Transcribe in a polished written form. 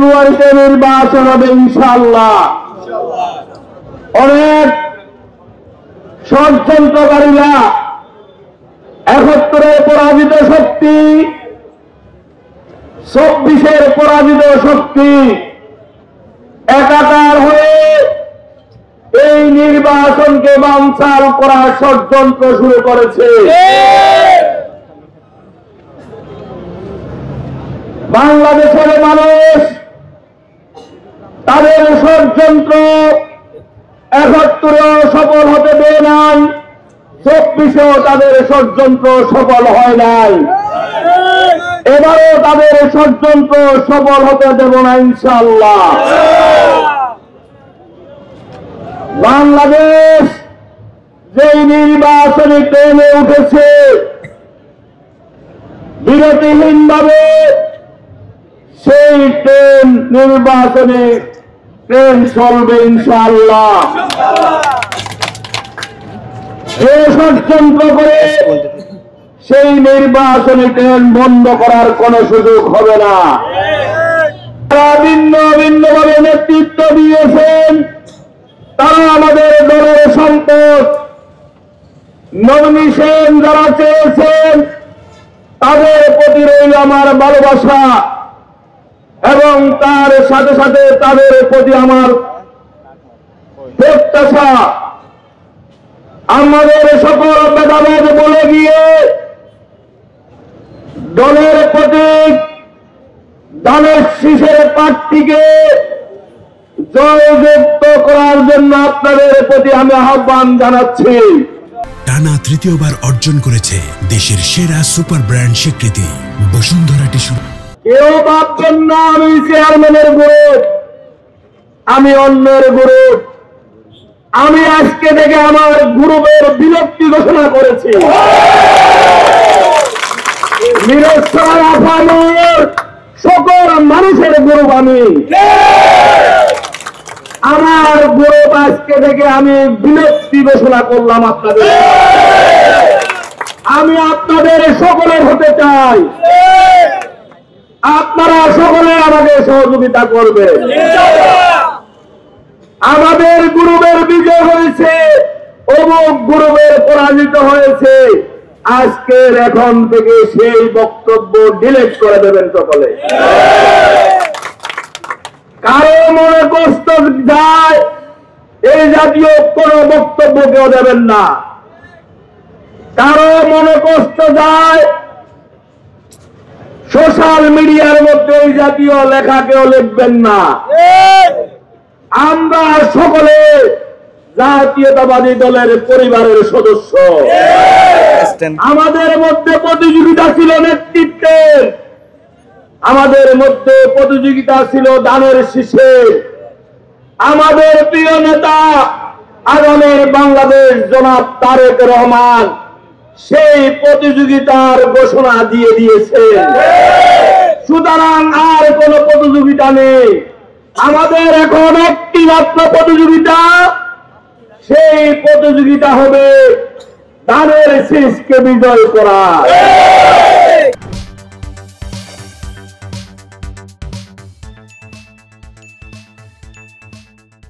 ফেব্রুয়ারিতে নির্বাচন হবে ইনশাআল্লাহ। অনেক ষড়যন্ত্রকারীরা ৭১-এর পরাজিত শক্তি, ২৪-এর পরাজিত শক্তি একাকার হয়ে এই নির্বাচনকে বানচাল করার ষড়যন্ত্র শুরু করেছে। বাংলাদেশের মানুষ তাদের ষড়যন্ত্র ৭১-এও সফল হতে দেয় নাই, ২৪-এও তাদের ষড়যন্ত্র সফল হয় নাই। এবারও তাদের ষড়যন্ত্র সফল হতে দেব না ইনশাআল্লাহ। বাংলাদেশ যেই নির্বাচনে ট্রেনে উঠেছে, বিরতিহীনভাবে সেই ট্রেন নির্বাচনে ট্রেন চলবে ইনশাআল্লাহ। ষড়যন্ত্র করে সেই নির্বাচনী ট্রেন বন্ধ করার কোন সুযোগ হবে না। তারা ভিন্ন ভিন্নভাবে নেতৃত্ব দিয়েছেন, তারা আমাদের দলের সম্পদ। নমিনেশন যারা চেয়েছেন তাদের প্রতি রইল আমার ভালোবাসা এবং তার সাথে সাথে তাদের প্রতি আমার প্রত্যাশা। আমাদের সকল ভেদাভেদ বলে গিয়ে দলের প্রতীক ধানের শীষের প্রার্থীকে জয়যুক্ত করার জন্য আপনাদের প্রতি আমি আহ্বান জানাচ্ছি। টানা তৃতীয়বার অর্জন করেছে দেশের সেরা সুপার ব্র্যান্ড স্বীকৃতি বসুন্ধরা টিস্যু। কেউ ভাববেন না আমি চেয়ারম্যানের গ্রুপ, আমি অন্যের গ্রুপ। আমি আজকে থেকে আমার গ্রুপের বিলুপ্তি ঘোষণা করেছি। সকল মানুষের গ্রুপ আমি, আমার গ্রুপ আজকে থেকে আমি বিলুপ্তি ঘোষণা করলাম। আপনাদের আমি আপনাদের সকলের হতে চাই, আপনারা সকলে আমাকে সহযোগিতা করবেন। আমাদের গ্রুপের বিজয় হয়েছে, অমুক গ্রুপের পরাজিত হয়েছে, আজকের এখন থেকে সেই বক্তব্য ডিলিট করে দেবেন সকলে। কারো মনে কষ্ট যায় এই জাতীয় কোন বক্তব্য কেউ দেবেন না। কারো মনে কষ্ট যায় সোশ্যাল মিডিয়ার মধ্যে এই জাতীয় লেখা কেউ লিখবেন না। আমরা সকলে জাতীয়তাবাদী দলের পরিবারের সদস্য। আমাদের মধ্যে প্রতিযোগিতা ছিল নেতৃত্বের, আমাদের মধ্যে প্রতিযোগিতা ছিল দানের শীষে। আমাদের প্রিয় নেতা আগামীর বাংলাদেশ জনাব তারেক রহমান সেই প্রতিযোগিতার ঘোষণা দিয়ে দিয়েছেন। সুতরাং আর কোন প্রতিযোগিতা নেই, আমাদের এখন একটি মাত্র প্রতিযোগিতা। সেই প্রতিযোগিতা হবে ধানের শীষকে বিজয় করা।